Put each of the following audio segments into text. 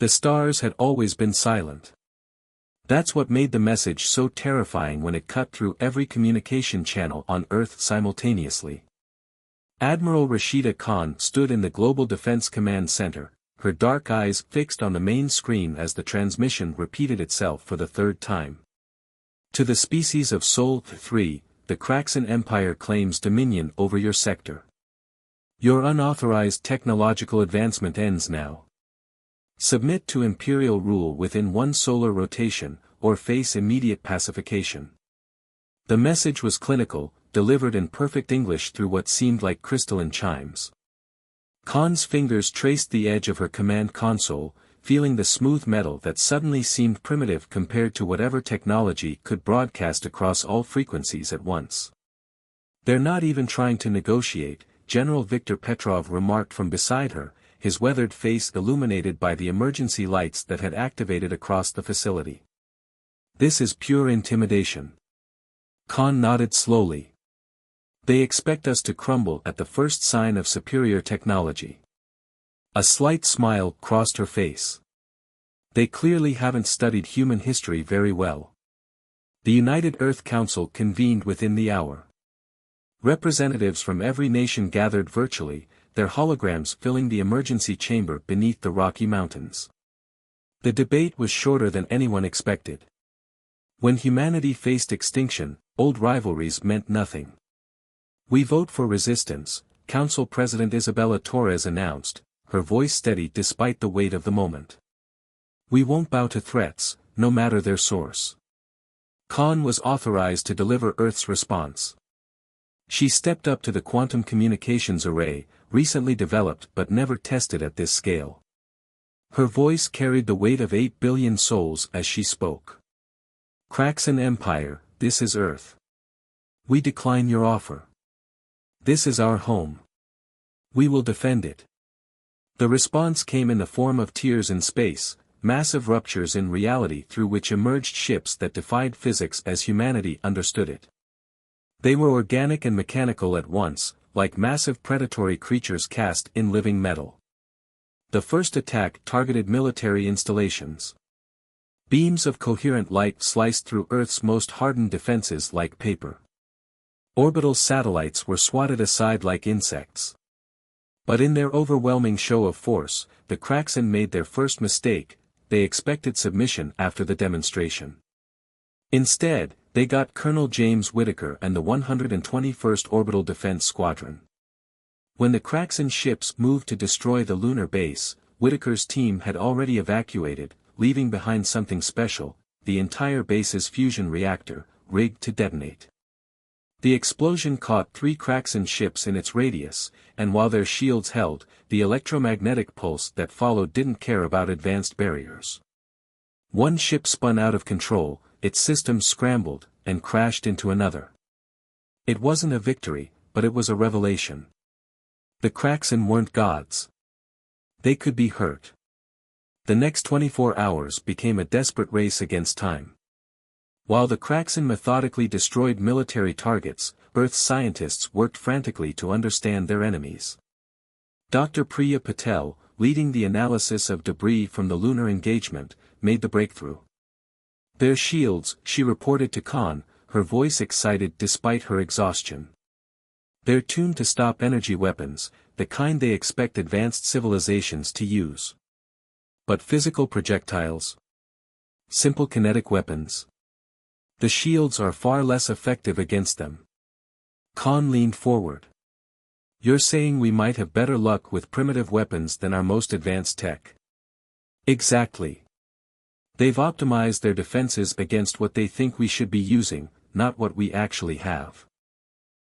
The stars had always been silent. That's what made the message so terrifying when it cut through every communication channel on Earth simultaneously. Admiral Rashida Khan stood in the Global Defense Command Center, her dark eyes fixed on the main screen as the transmission repeated itself for the third time. To the species of Sol 3, the Kraxan Empire claims dominion over your sector. Your unauthorized technological advancement ends now. Submit to imperial rule within one solar rotation, or face immediate pacification. The message was clinical, delivered in perfect English through what seemed like crystalline chimes. Khan's fingers traced the edge of her command console, feeling the smooth metal that suddenly seemed primitive compared to whatever technology could broadcast across all frequencies at once. "They're not even trying to negotiate," General Viktor Petrov remarked from beside her, his weathered face illuminated by the emergency lights that had activated across the facility. "This is pure intimidation." Khan nodded slowly. "They expect us to crumble at the first sign of superior technology." A slight smile crossed her face. "They clearly haven't studied human history very well." The United Earth Council convened within the hour. Representatives from every nation gathered virtually, their holograms filling the emergency chamber beneath the Rocky Mountains. The debate was shorter than anyone expected. When humanity faced extinction, old rivalries meant nothing. "We vote for resistance," Council President Isabella Torres announced, her voice steady despite the weight of the moment. "We won't bow to threats, no matter their source." Khan was authorized to deliver Earth's response. She stepped up to the quantum communications array, recently developed but never tested at this scale. Her voice carried the weight of 8 billion souls as she spoke. "Kraxan Empire, this is Earth. We decline your offer. This is our home. We will defend it." The response came in the form of tears in space, massive ruptures in reality through which emerged ships that defied physics as humanity understood it. They were organic and mechanical at once, like massive predatory creatures cast in living metal. The first attack targeted military installations. Beams of coherent light sliced through Earth's most hardened defenses like paper. Orbital satellites were swatted aside like insects. But in their overwhelming show of force, the Kraxan made their first mistake. They expected submission after the demonstration. Instead, they got Colonel James Whittaker and the 121st Orbital Defense Squadron. When the Kraxan ships moved to destroy the lunar base, Whittaker's team had already evacuated, leaving behind something special, the entire base's fusion reactor, rigged to detonate. The explosion caught 3 Kraxan ships in its radius, and while their shields held, the electromagnetic pulse that followed didn't care about advanced barriers. One ship spun out of control, its systems scrambled, and crashed into another. It wasn't a victory, but it was a revelation. The Kraxan weren't gods. They could be hurt. The next 24 hours became a desperate race against time. While the Kraxan methodically destroyed military targets, Earth scientists worked frantically to understand their enemies. Dr. Priya Patel, leading the analysis of debris from the lunar engagement, made the breakthrough. "Their shields," she reported to Khan, her voice excited despite her exhaustion. "They're tuned to stop energy weapons, the kind they expect advanced civilizations to use. But physical projectiles? Simple kinetic weapons? The shields are far less effective against them." Khan leaned forward. "You're saying we might have better luck with primitive weapons than our most advanced tech?" "Exactly. They've optimized their defenses against what they think we should be using, not what we actually have."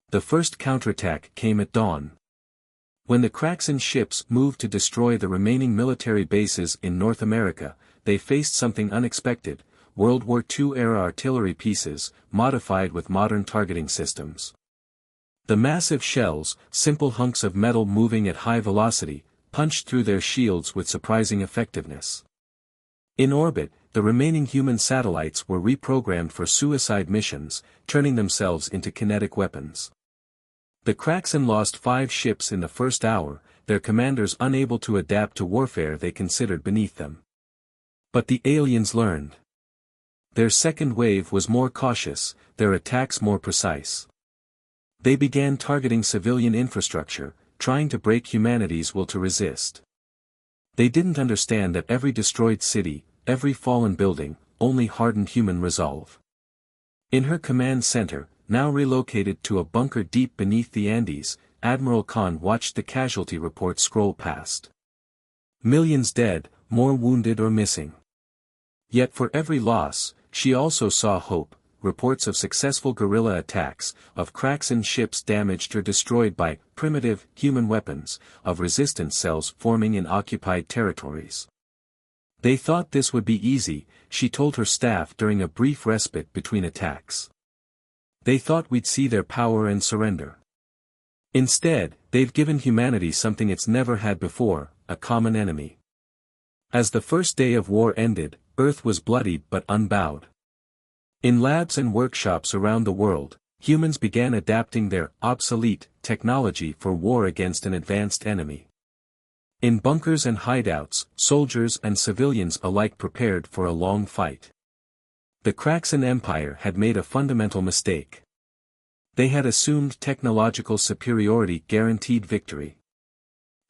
The first counterattack came at dawn. When the Kraxan ships moved to destroy the remaining military bases in North America, they faced something unexpected: World War II-era artillery pieces, modified with modern targeting systems. The massive shells, simple hunks of metal moving at high velocity, punched through their shields with surprising effectiveness. In orbit, the remaining human satellites were reprogrammed for suicide missions, turning themselves into kinetic weapons. The Kraxan lost 5 ships in the first hour, their commanders unable to adapt to warfare they considered beneath them. But the aliens learned. Their second wave was more cautious, their attacks more precise. They began targeting civilian infrastructure, trying to break humanity's will to resist. They didn't understand that every destroyed city, every fallen building, only hardened human resolve. In her command center, now relocated to a bunker deep beneath the Andes, Admiral Khan watched the casualty report scroll past. Millions dead, more wounded or missing. Yet for every loss, she also saw hope, reports of successful guerrilla attacks, of cracks in ships damaged or destroyed by primitive human weapons, of resistance cells forming in occupied territories. They thought this would be easy, she told her staff during a brief respite between attacks. They thought we'd see their power and surrender. Instead, they've given humanity something it's never had before, a common enemy. As the first day of war ended, Earth was bloodied but unbowed. In labs and workshops around the world, humans began adapting their obsolete technology for war against an advanced enemy. In bunkers and hideouts, soldiers and civilians alike prepared for a long fight. The Kraxan Empire had made a fundamental mistake. They had assumed technological superiority guaranteed victory.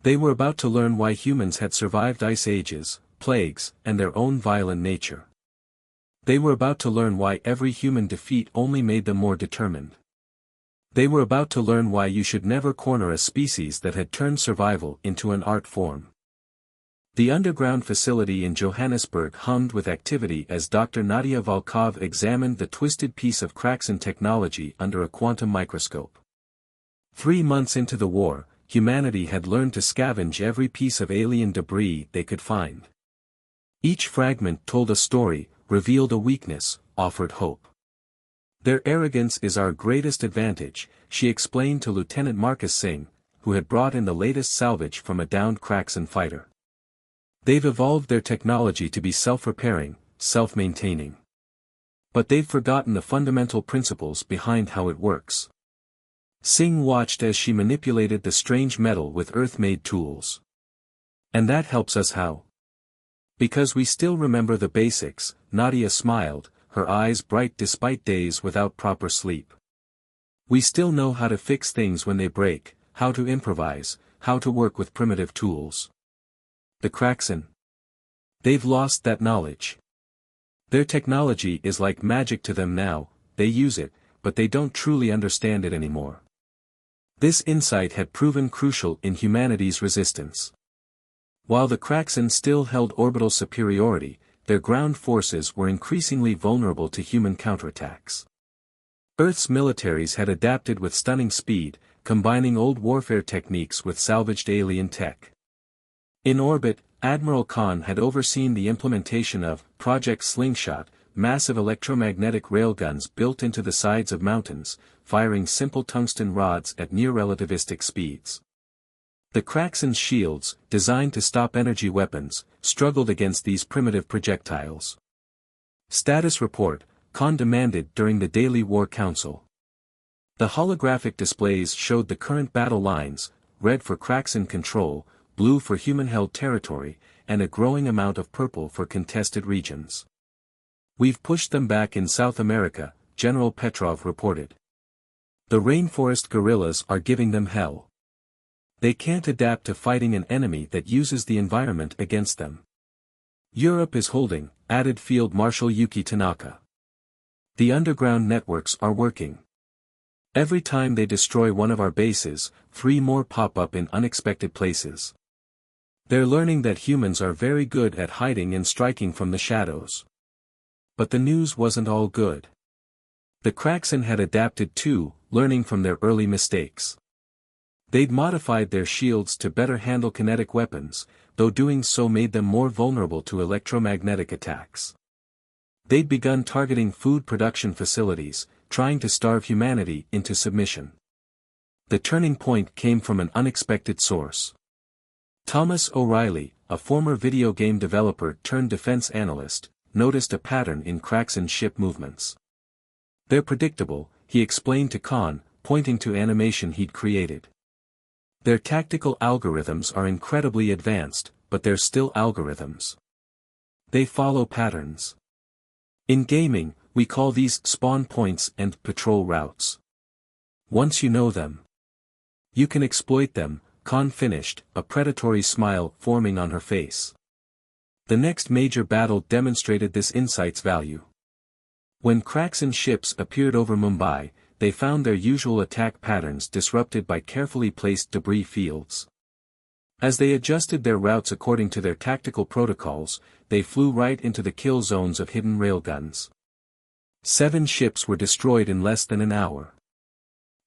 They were about to learn why humans had survived ice ages, plagues, and their own violent nature. They were about to learn why every human defeat only made them more determined. They were about to learn why you should never corner a species that had turned survival into an art form. The underground facility in Johannesburg hummed with activity as Dr. Nadia Volkov examined the twisted piece of Kraxan technology under a quantum microscope. 3 months into the war, humanity had learned to scavenge every piece of alien debris they could find. Each fragment told a story, revealed a weakness, offered hope. Their arrogance is our greatest advantage, she explained to Lieutenant Marcus Singh, who had brought in the latest salvage from a downed Kraxan fighter. They've evolved their technology to be self-repairing, self-maintaining. But they've forgotten the fundamental principles behind how it works. Singh watched as she manipulated the strange metal with Earth-made tools. And that helps us how? Because we still remember the basics, Nadia smiled, her eyes bright despite days without proper sleep. We still know how to fix things when they break, how to improvise, how to work with primitive tools. The Kraxan. They've lost that knowledge. Their technology is like magic to them now, they use it, but they don't truly understand it anymore. This insight had proven crucial in humanity's resistance. While the Kraxan still held orbital superiority, their ground forces were increasingly vulnerable to human counterattacks. Earth's militaries had adapted with stunning speed, combining old warfare techniques with salvaged alien tech. In orbit, Admiral Khan had overseen the implementation of Project Slingshot, massive electromagnetic railguns built into the sides of mountains, firing simple tungsten rods at near-relativistic speeds. The Kraxan's shields, designed to stop energy weapons, struggled against these primitive projectiles. Status report, Khan demanded during the daily War Council. The holographic displays showed the current battle lines, red for Kraxan control, blue for human-held territory, and a growing amount of purple for contested regions. We've pushed them back in South America, General Petrov reported. The rainforest guerrillas are giving them hell. They can't adapt to fighting an enemy that uses the environment against them. Europe is holding, added Field Marshal Yuki Tanaka. The underground networks are working. Every time they destroy one of our bases, 3 more pop up in unexpected places. They're learning that humans are very good at hiding and striking from the shadows. But the news wasn't all good. The Kraxan had adapted too, learning from their early mistakes. They'd modified their shields to better handle kinetic weapons, though doing so made them more vulnerable to electromagnetic attacks. They'd begun targeting food production facilities, trying to starve humanity into submission. The turning point came from an unexpected source. Thomas O'Reilly, a former video game developer turned defense analyst, noticed a pattern in Kraxan ship movements. They're predictable, he explained to Khan, pointing to animation he'd created. Their tactical algorithms are incredibly advanced, but they're still algorithms. They follow patterns. In gaming, we call these spawn points and patrol routes. Once you know them, you can exploit them. Khan finished, a predatory smile forming on her face. The next major battle demonstrated this insight's value. When Kraxan ships appeared over Mumbai, they found their usual attack patterns disrupted by carefully placed debris fields. As they adjusted their routes according to their tactical protocols, they flew right into the kill zones of hidden railguns. 7 ships were destroyed in less than an hour.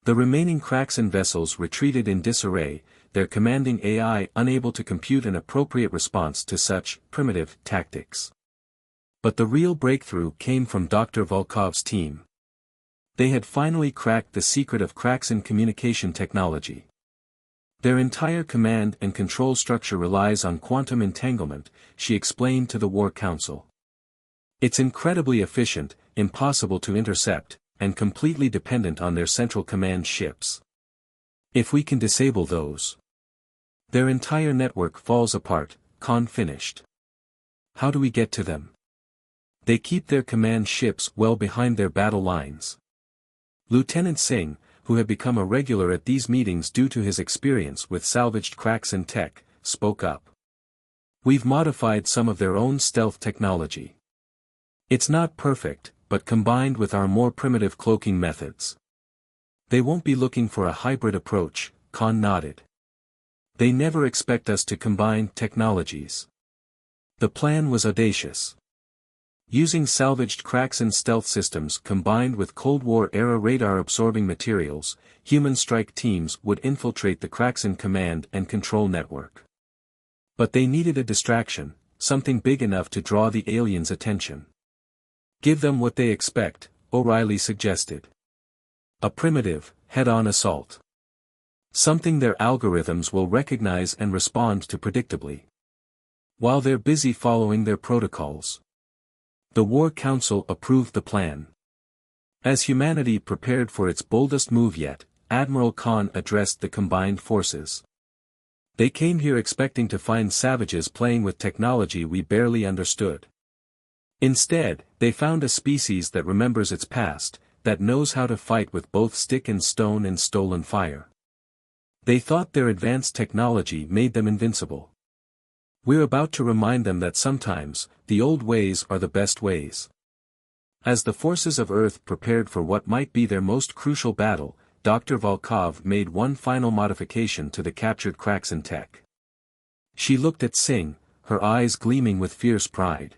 The remaining Kraxan vessels retreated in disarray, their commanding AI unable to compute an appropriate response to such primitive tactics. But the real breakthrough came from Dr. Volkov's team. They had finally cracked the secret of Kraxan communication technology. Their entire command and control structure relies on quantum entanglement, she explained to the War Council. It's incredibly efficient, impossible to intercept, and completely dependent on their central command ships. If we can disable those, their entire network falls apart. Khan finished. How do we get to them? They keep their command ships well behind their battle lines. Lieutenant Singh, who had become a regular at these meetings due to his experience with salvaged Kraxan tech, spoke up. We've modified some of their own stealth technology. It's not perfect, but combined with our more primitive cloaking methods, they won't be looking for a hybrid approach. Khan nodded. They never expect us to combine technologies. The plan was audacious. Using salvaged Kraxan stealth systems combined with Cold War-era radar-absorbing materials, human strike teams would infiltrate the Kraxan command and control network. But they needed a distraction, something big enough to draw the aliens' attention. Give them what they expect, O'Reilly suggested. A primitive, head-on assault. Something their algorithms will recognize and respond to predictably, while they're busy following their protocols. The War Council approved the plan. As humanity prepared for its boldest move yet, Admiral Khan addressed the combined forces. They came here expecting to find savages playing with technology we barely understood. Instead, they found a species that remembers its past, that knows how to fight with both stick and stone and stolen fire. They thought their advanced technology made them invincible. We're about to remind them that sometimes, the old ways are the best ways. As the forces of Earth prepared for what might be their most crucial battle, Dr. Volkov made one final modification to the captured Kraxan tech. She looked at Singh, her eyes gleaming with fierce pride.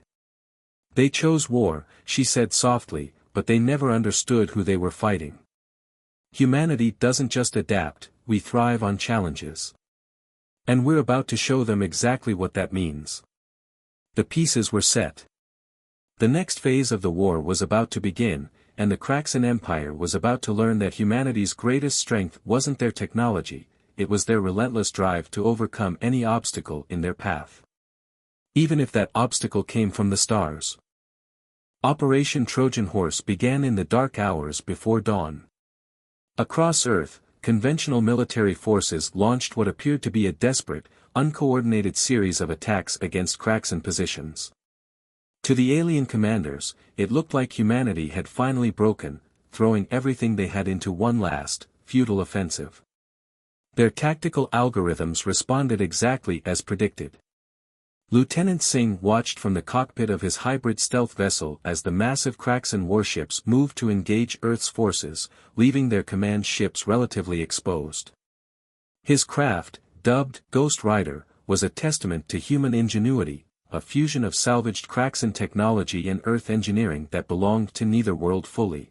They chose war, she said softly, but they never understood who they were fighting. Humanity doesn't just adapt, we thrive on challenges. And we're about to show them exactly what that means. The pieces were set. The next phase of the war was about to begin, and the Kraxan Empire was about to learn that humanity's greatest strength wasn't their technology, it was their relentless drive to overcome any obstacle in their path. Even if that obstacle came from the stars. Operation Trojan Horse began in the dark hours before dawn. Across Earth, conventional military forces launched what appeared to be a desperate, uncoordinated series of attacks against Kraxan positions. To the alien commanders, it looked like humanity had finally broken, throwing everything they had into one last, futile offensive. Their tactical algorithms responded exactly as predicted. Lieutenant Singh watched from the cockpit of his hybrid stealth vessel as the massive Kraxan warships moved to engage Earth's forces, leaving their command ships relatively exposed. His craft, dubbed Ghost Rider, was a testament to human ingenuity, a fusion of salvaged Kraxan technology and Earth engineering that belonged to neither world fully.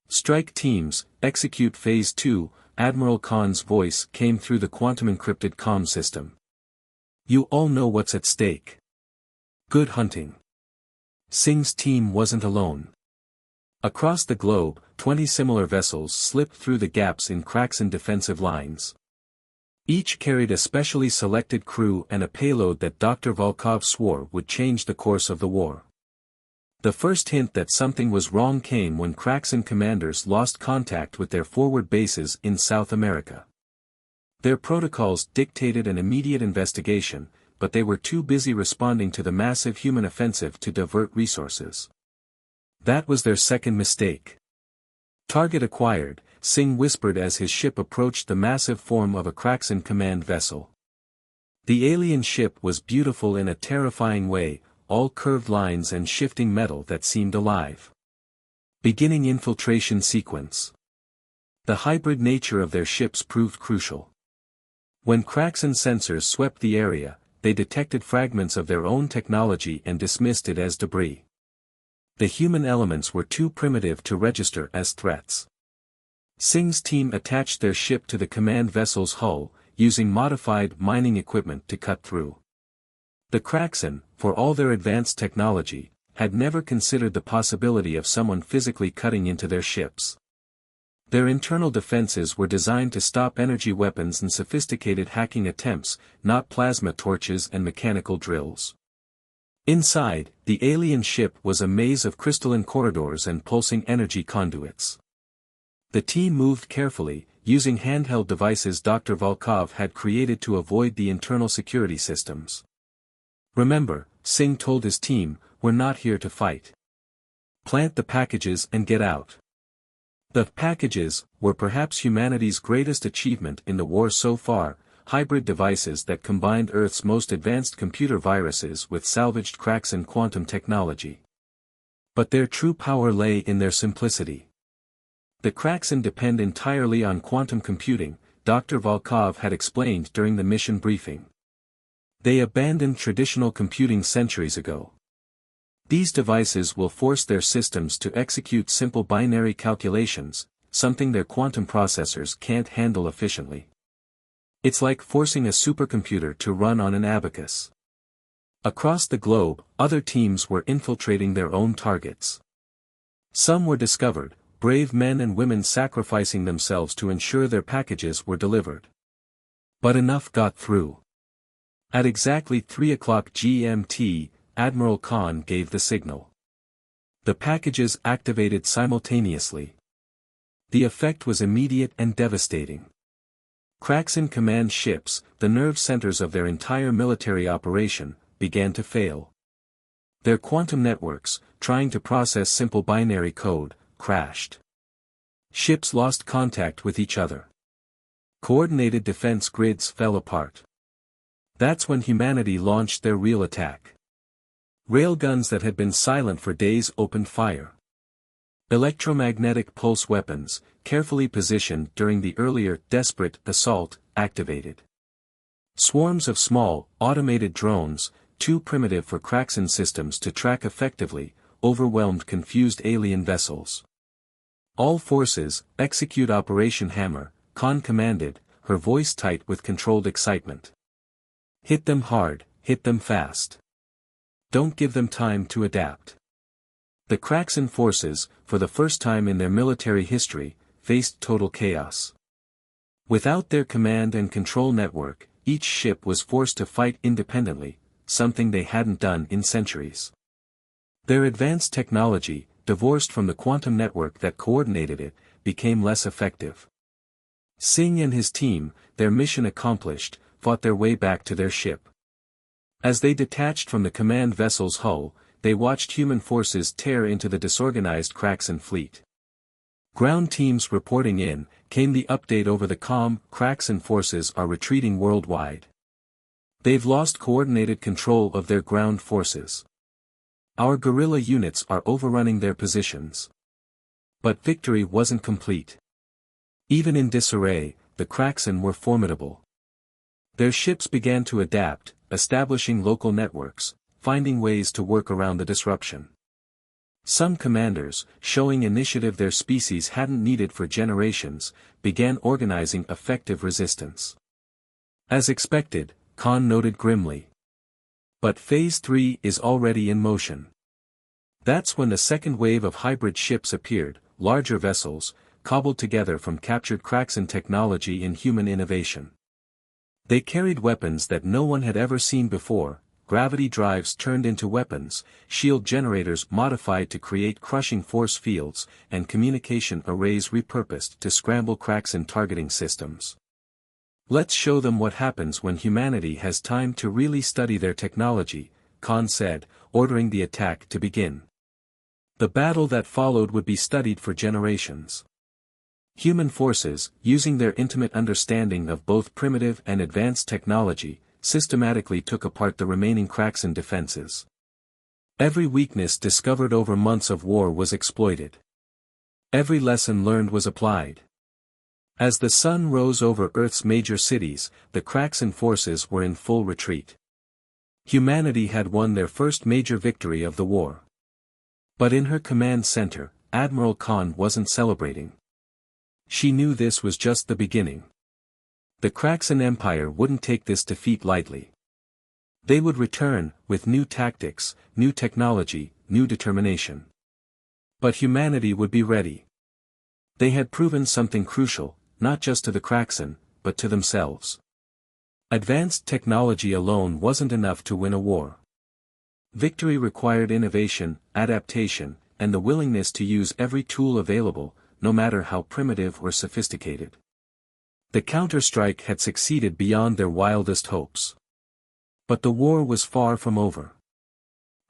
Strike teams, execute Phase 2, Admiral Khan's voice came through the quantum-encrypted comm system. You all know what's at stake. Good hunting. Singh's team wasn't alone. Across the globe, 20 similar vessels slipped through the gaps in Kraxan defensive lines. Each carried a specially selected crew and a payload that Dr. Volkov swore would change the course of the war. The first hint that something was wrong came when Kraxan commanders lost contact with their forward bases in South America. Their protocols dictated an immediate investigation, but they were too busy responding to the massive human offensive to divert resources. That was their second mistake. Target acquired, Singh whispered as his ship approached the massive form of a Kraxan command vessel. The alien ship was beautiful in a terrifying way, all curved lines and shifting metal that seemed alive. Beginning infiltration sequence. The hybrid nature of their ships proved crucial. When Kraxan sensors swept the area, they detected fragments of their own technology and dismissed it as debris. The human elements were too primitive to register as threats. Singh's team attached their ship to the command vessel's hull, using modified mining equipment to cut through. The Kraxan, for all their advanced technology, had never considered the possibility of someone physically cutting into their ships. Their internal defenses were designed to stop energy weapons and sophisticated hacking attempts, not plasma torches and mechanical drills. Inside, the alien ship was a maze of crystalline corridors and pulsing energy conduits. The team moved carefully, using handheld devices Dr. Volkov had created to avoid the internal security systems. Remember, Singh told his team, we're not here to fight. Plant the packages and get out. The packages were perhaps humanity's greatest achievement in the war so far, hybrid devices that combined Earth's most advanced computer viruses with salvaged Kraxan quantum technology. But their true power lay in their simplicity. The Kraxan depend entirely on quantum computing, Dr. Volkov had explained during the mission briefing. They abandoned traditional computing centuries ago. These devices will force their systems to execute simple binary calculations, something their quantum processors can't handle efficiently. It's like forcing a supercomputer to run on an abacus. Across the globe, other teams were infiltrating their own targets. Some were discovered, brave men and women sacrificing themselves to ensure their packages were delivered. But enough got through. At exactly 3 o'clock GMT, Admiral Khan gave the signal. The packages activated simultaneously. The effect was immediate and devastating. Kraxan command ships, the nerve centers of their entire military operation, began to fail. Their quantum networks, trying to process simple binary code, crashed. Ships lost contact with each other. Coordinated defense grids fell apart. That's when humanity launched their real attack. Railguns that had been silent for days opened fire. Electromagnetic pulse weapons, carefully positioned during the earlier desperate assault, activated. Swarms of small, automated drones, too primitive for Kraxan systems to track effectively, overwhelmed confused alien vessels. All forces, execute Operation Hammer, Khan commanded, her voice tight with controlled excitement. Hit them hard, hit them fast. Don't give them time to adapt. The Kraxan forces, for the first time in their military history, faced total chaos. Without their command and control network, each ship was forced to fight independently, something they hadn't done in centuries. Their advanced technology, divorced from the quantum network that coordinated it, became less effective. Singh and his team, their mission accomplished, fought their way back to their ship. As they detached from the command vessel's hull, they watched human forces tear into the disorganized Kraxan fleet. Ground teams reporting in, came the update over the comm: Kraxan forces are retreating worldwide. They've lost coordinated control of their ground forces. Our guerrilla units are overrunning their positions. But victory wasn't complete. Even in disarray, the Kraxan were formidable. Their ships began to adapt, establishing local networks, finding ways to work around the disruption. Some commanders, showing initiative their species hadn't needed for generations, began organizing effective resistance. As expected, Khan noted grimly. But Phase 3 is already in motion. That's when the second wave of hybrid ships appeared, larger vessels, cobbled together from captured Kraxan technology and human innovation. They carried weapons that no one had ever seen before, gravity drives turned into weapons, shield generators modified to create crushing force fields, and communication arrays repurposed to scramble Kraxan targeting systems. Let's show them what happens when humanity has time to really study their technology, Khan said, ordering the attack to begin. The battle that followed would be studied for generations. Human forces, using their intimate understanding of both primitive and advanced technology, systematically took apart the remaining cracks in defenses. Every weakness discovered over months of war was exploited. Every lesson learned was applied. As the sun rose over Earth's major cities, the Kraxan forces were in full retreat. Humanity had won their first major victory of the war. But in her command center, Admiral Khan wasn't celebrating. She knew this was just the beginning. The Kraxan Empire wouldn't take this defeat lightly. They would return, with new tactics, new technology, new determination. But humanity would be ready. They had proven something crucial, not just to the Kraxan, but to themselves. Advanced technology alone wasn't enough to win a war. Victory required innovation, adaptation, and the willingness to use every tool available, no matter how primitive or sophisticated. The counterstrike had succeeded beyond their wildest hopes. But the war was far from over.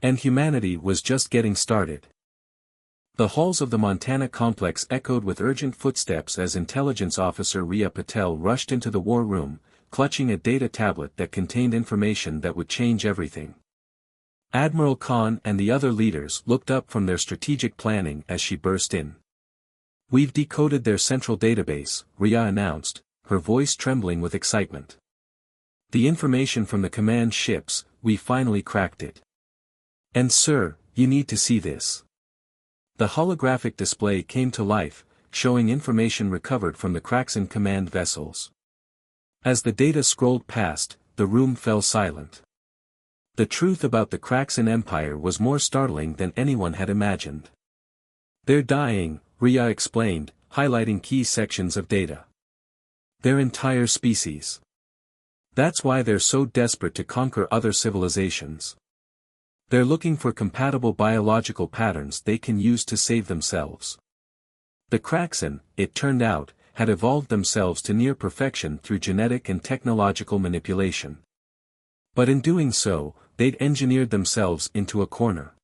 And humanity was just getting started. The halls of the Montana complex echoed with urgent footsteps as intelligence officer Riya Patel rushed into the war room, clutching a data tablet that contained information that would change everything. Admiral Khan and the other leaders looked up from their strategic planning as she burst in. "We've decoded their central database," Riya announced, her voice trembling with excitement. "The information from the command ships, we finally cracked it. And sir, you need to see this." The holographic display came to life, showing information recovered from the Kraxan command vessels. As the data scrolled past, the room fell silent. The truth about the Kraxan Empire was more startling than anyone had imagined. "They're dying," Riya explained, highlighting key sections of data. "Their entire species. That's why they're so desperate to conquer other civilizations. They're looking for compatible biological patterns they can use to save themselves." The Kraxan, it turned out, had evolved themselves to near perfection through genetic and technological manipulation. But in doing so, they'd engineered themselves into a corner.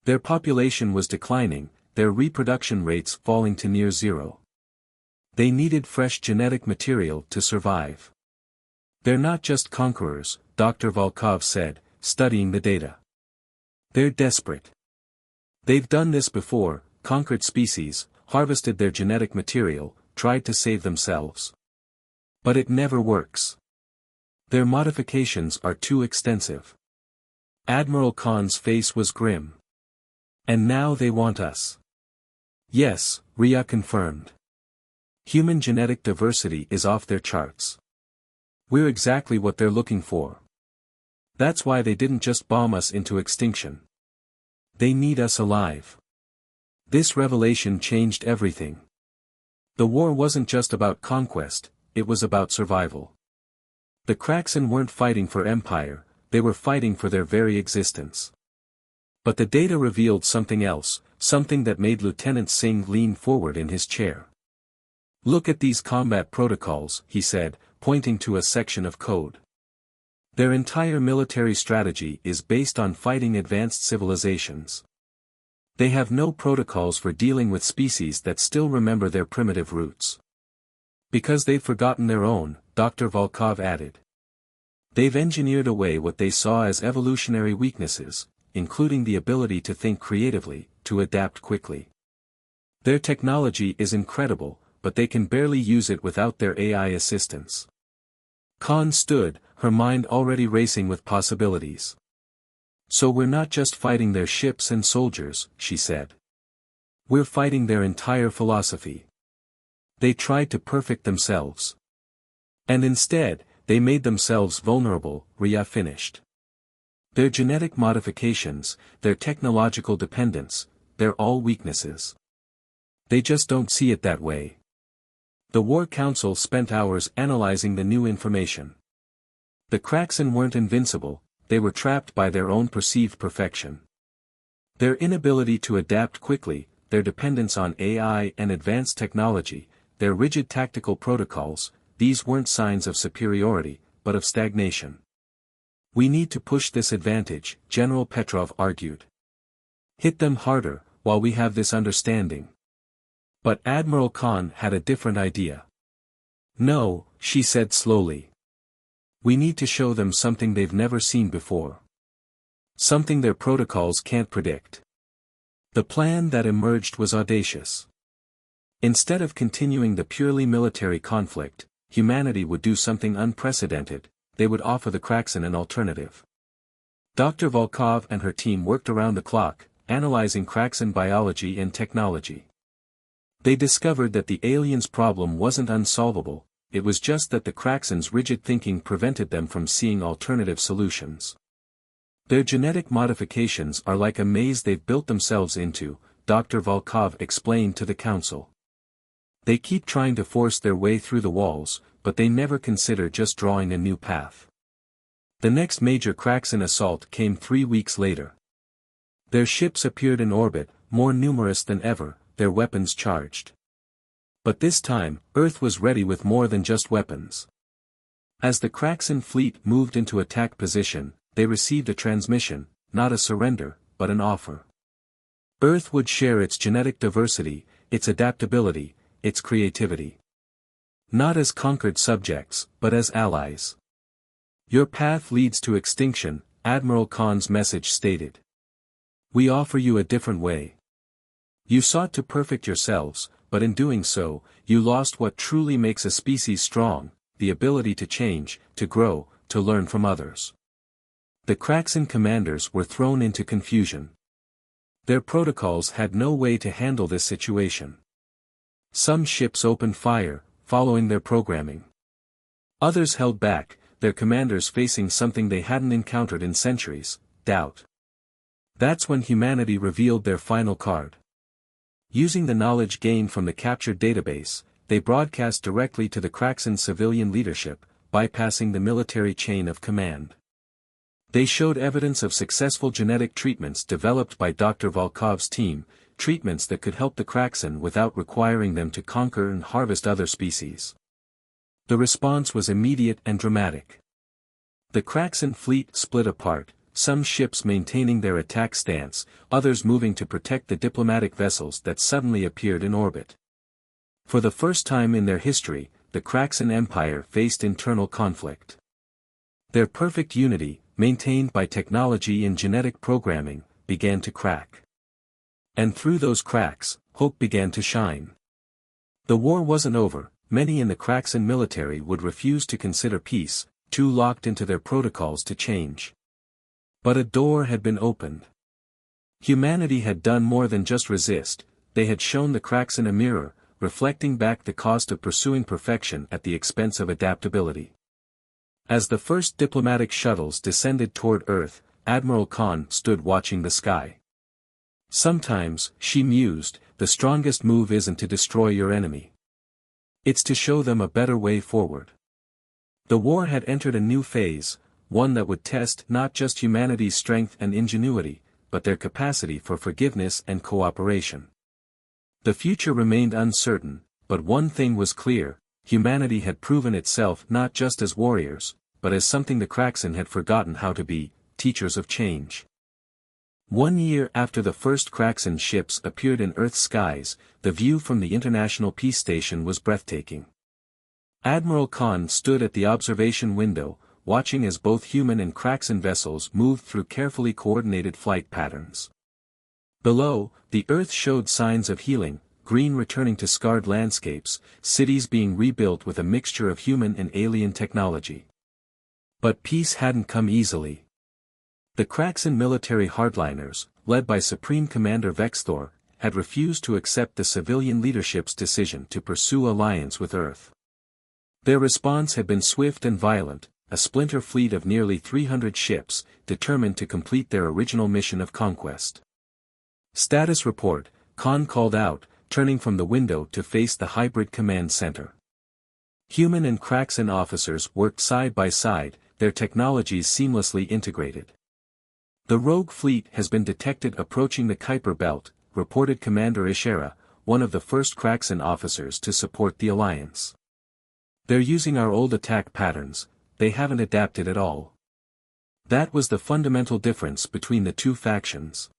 Their population was declining, their reproduction rates falling to near zero. They needed fresh genetic material to survive. "They're not just conquerors," Dr. Volkov said, studying the data. "They're desperate. They've done this before, conquered species, harvested their genetic material, tried to save themselves. But it never works. Their modifications are too extensive." Admiral Khan's face was grim. "And now they want us." "Yes," Riya confirmed. "Human genetic diversity is off their charts. We're exactly what they're looking for. That's why they didn't just bomb us into extinction. They need us alive." This revelation changed everything. The war wasn't just about conquest, it was about survival. The Kraxan weren't fighting for empire, they were fighting for their very existence. But the data revealed something else, something that made Lieutenant Singh lean forward in his chair. "Look at these combat protocols," he said, pointing to a section of code. "Their entire military strategy is based on fighting advanced civilizations. They have no protocols for dealing with species that still remember their primitive roots. Because they've forgotten their own," Dr. Volkov added. "They've engineered away what they saw as evolutionary weaknesses, including the ability to think creatively, to adapt quickly. Their technology is incredible, but they can barely use it without their AI assistance." Khan stood, her mind already racing with possibilities. "So we're not just fighting their ships and soldiers," she said. "We're fighting their entire philosophy. They tried to perfect themselves. And instead, they made themselves vulnerable," Riya finished. "Their genetic modifications, their technological dependence, they're all weaknesses. They just don't see it that way." The War Council spent hours analyzing the new information. The Kraxan weren't invincible, they were trapped by their own perceived perfection. Their inability to adapt quickly, their dependence on AI and advanced technology, their rigid tactical protocols, these weren't signs of superiority, but of stagnation. "We need to push this advantage," General Petrov argued. "Hit them harder, while we have this understanding." But Admiral Khan had a different idea. "No," she said slowly. "We need to show them something they've never seen before. Something their protocols can't predict." The plan that emerged was audacious. Instead of continuing the purely military conflict, humanity would do something unprecedented. They would offer the Kraxan an alternative. Dr. Volkov and her team worked around the clock, analyzing Kraxan biology and technology. They discovered that the aliens' problem wasn't unsolvable, it was just that the Kraxan's rigid thinking prevented them from seeing alternative solutions. "Their genetic modifications are like a maze they've built themselves into," Dr. Volkov explained to the council. "They keep trying to force their way through the walls, but they never consider just drawing a new path." The next major Kraxan assault came 3 weeks later. Their ships appeared in orbit, more numerous than ever, their weapons charged. But this time, Earth was ready with more than just weapons. As the Kraxan fleet moved into attack position, they received a transmission, not a surrender, but an offer. Earth would share its genetic diversity, its adaptability, its creativity. Not as conquered subjects, but as allies. "Your path leads to extinction," Admiral Khan's message stated. "We offer you a different way. You sought to perfect yourselves, but in doing so, you lost what truly makes a species strong, the ability to change, to grow, to learn from others." The Kraxan commanders were thrown into confusion. Their protocols had no way to handle this situation. Some ships opened fire, following their programming. Others held back, their commanders facing something they hadn't encountered in centuries: doubt. That's when humanity revealed their final card. Using the knowledge gained from the captured database, they broadcast directly to the Kraxan civilian leadership, bypassing the military chain of command. They showed evidence of successful genetic treatments developed by Dr. Volkov's team, treatments that could help the Kraxan without requiring them to conquer and harvest other species. The response was immediate and dramatic. The Kraxan fleet split apart, some ships maintaining their attack stance, others moving to protect the diplomatic vessels that suddenly appeared in orbit. For the first time in their history, the Kraxan Empire faced internal conflict. Their perfect unity, maintained by technology and genetic programming, began to crack. And through those cracks, hope began to shine. The war wasn't over. Many in the Kraxan military would refuse to consider peace, too locked into their protocols to change. But a door had been opened. Humanity had done more than just resist, they had shown the Kraxan a mirror, reflecting back the cost of pursuing perfection at the expense of adaptability. As the first diplomatic shuttles descended toward Earth, Admiral Khan stood watching the sky. "Sometimes," she mused, "the strongest move isn't to destroy your enemy. It's to show them a better way forward." The war had entered a new phase, one that would test not just humanity's strength and ingenuity, but their capacity for forgiveness and cooperation. The future remained uncertain, but one thing was clear: humanity had proven itself not just as warriors, but as something the Kraxan had forgotten how to be, teachers of change. 1 year after the first Kraxan ships appeared in Earth's skies, the view from the International Peace Station was breathtaking. Admiral Khan stood at the observation window, watching as both human and Kraxan vessels moved through carefully coordinated flight patterns. Below, the Earth showed signs of healing, green returning to scarred landscapes, cities being rebuilt with a mixture of human and alien technology. But peace hadn't come easily. The Kraxan military hardliners, led by Supreme Commander Vexthor, had refused to accept the civilian leadership's decision to pursue alliance with Earth. Their response had been swift and violent, a splinter fleet of nearly 300 ships, determined to complete their original mission of conquest. "Status report," Khan called out, turning from the window to face the hybrid command center. Human and Kraxan officers worked side by side, their technologies seamlessly integrated. "The rogue fleet has been detected approaching the Kuiper Belt," reported Commander Ishera, one of the first Kraxan officers to support the alliance. They're using our old attack patterns, they haven't adapted at all. That was the fundamental difference between the two factions.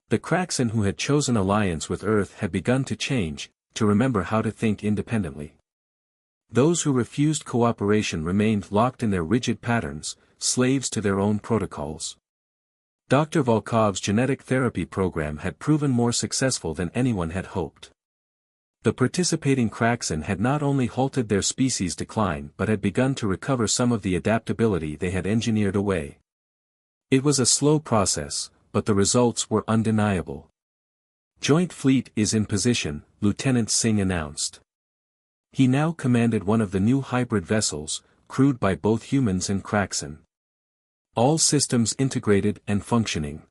The Kraxan who had chosen alliance with Earth had begun to change, to remember how to think independently. Those who refused cooperation remained locked in their rigid patterns, slaves to their own protocols. Dr. Volkov's genetic therapy program had proven more successful than anyone had hoped. The participating Kraxan had not only halted their species' decline but had begun to recover some of the adaptability they had engineered away. It was a slow process, but the results were undeniable. "Joint Fleet is in position," Lieutenant Singh announced. He now commanded one of the new hybrid vessels, crewed by both humans and Kraxan. All systems integrated and functioning.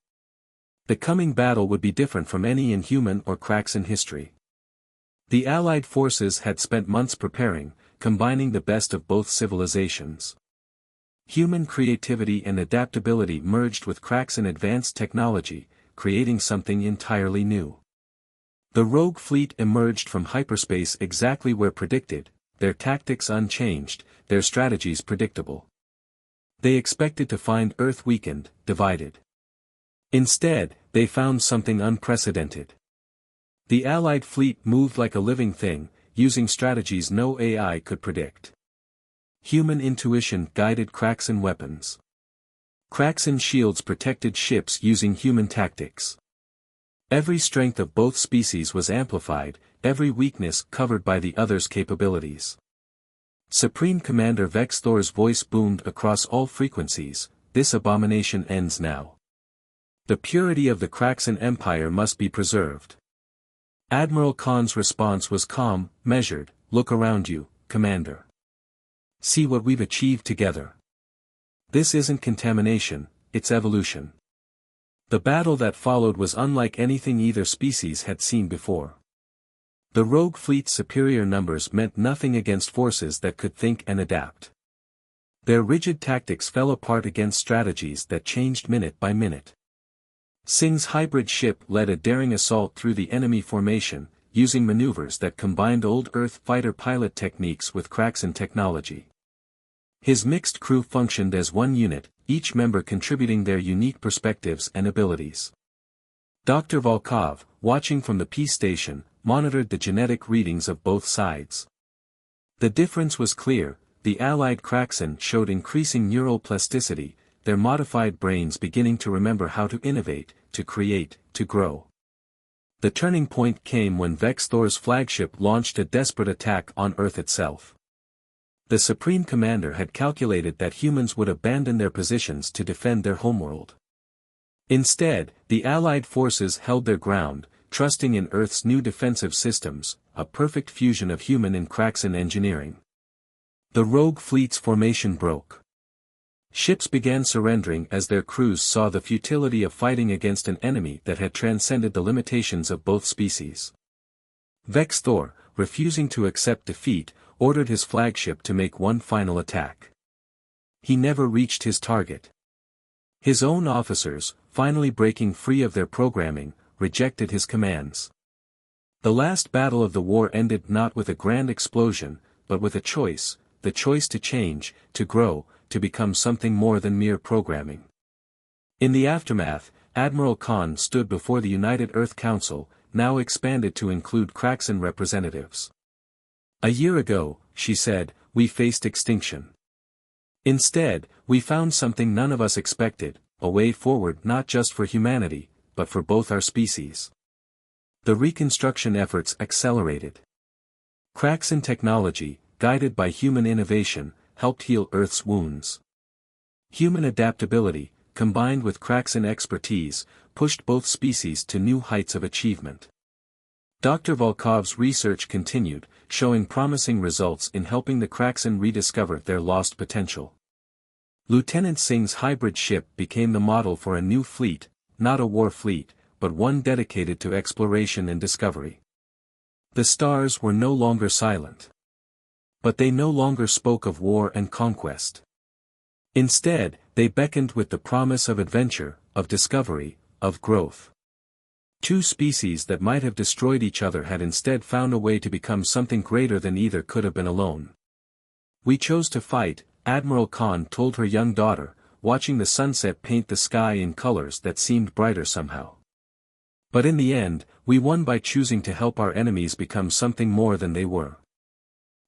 The coming battle would be different from any in human or Kraxan history. The Allied forces had spent months preparing, combining the best of both civilizations. Human creativity and adaptability merged with Kraxan advanced technology, creating something entirely new. The rogue fleet emerged from hyperspace exactly where predicted, their tactics unchanged, their strategies predictable. They expected to find Earth weakened, divided. Instead, they found something unprecedented. The Allied fleet moved like a living thing, using strategies no AI could predict. Human intuition guided Kraxan weapons. Kraxan shields protected ships using human tactics. Every strength of both species was amplified, every weakness covered by the other's capabilities. Supreme Commander Vex Thor's voice boomed across all frequencies, "This abomination ends now. The purity of the Kraxan Empire must be preserved." Admiral Khan's response was calm, measured, "Look around you, Commander. See what we've achieved together. This isn't contamination, it's evolution." The battle that followed was unlike anything either species had seen before. The rogue fleet's superior numbers meant nothing against forces that could think and adapt. Their rigid tactics fell apart against strategies that changed minute by minute. Singh's hybrid ship led a daring assault through the enemy formation, using maneuvers that combined old Earth fighter pilot techniques with Kraxan technology. His mixed crew functioned as one unit, each member contributing their unique perspectives and abilities. Dr. Volkov, watching from the peace station, monitored the genetic readings of both sides. The difference was clear: the Allied Kraxan showed increasing neural plasticity, their modified brains beginning to remember how to innovate, to create, to grow. The turning point came when Vex Thor's flagship launched a desperate attack on Earth itself. The Supreme Commander had calculated that humans would abandon their positions to defend their homeworld. Instead, the Allied forces held their ground, trusting in Earth's new defensive systems, a perfect fusion of human and Kraxan engineering. The rogue fleet's formation broke. Ships began surrendering as their crews saw the futility of fighting against an enemy that had transcended the limitations of both species. Vex Thor, refusing to accept defeat, ordered his flagship to make one final attack. He never reached his target. His own officers, finally breaking free of their programming, rejected his commands. The last battle of the war ended not with a grand explosion, but with a choice, the choice to change, to grow, to become something more than mere programming. In the aftermath, Admiral Khan stood before the United Earth Council, now expanded to include Kraxan representatives. "A year ago," she said, "we faced extinction. Instead, we found something none of us expected, a way forward not just for humanity, but for both our species." The reconstruction efforts accelerated. Kraxan technology, guided by human innovation, helped heal Earth's wounds. Human adaptability, combined with Kraxan expertise, pushed both species to new heights of achievement. Dr. Volkov's research continued, showing promising results in helping the Kraxan rediscover their lost potential. Lieutenant Singh's hybrid ship became the model for a new fleet, not a war fleet, but one dedicated to exploration and discovery. The stars were no longer silent. But they no longer spoke of war and conquest. Instead, they beckoned with the promise of adventure, of discovery, of growth. Two species that might have destroyed each other had instead found a way to become something greater than either could have been alone. We chose to fight, Admiral Khan told her young daughter, watching the sunset paint the sky in colors that seemed brighter somehow. But in the end, we won by choosing to help our enemies become something more than they were.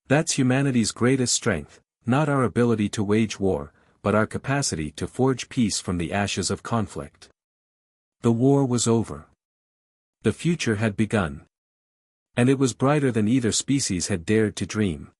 That's humanity's greatest strength, not our ability to wage war, but our capacity to forge peace from the ashes of conflict. The war was over. The future had begun. And it was brighter than either species had dared to dream.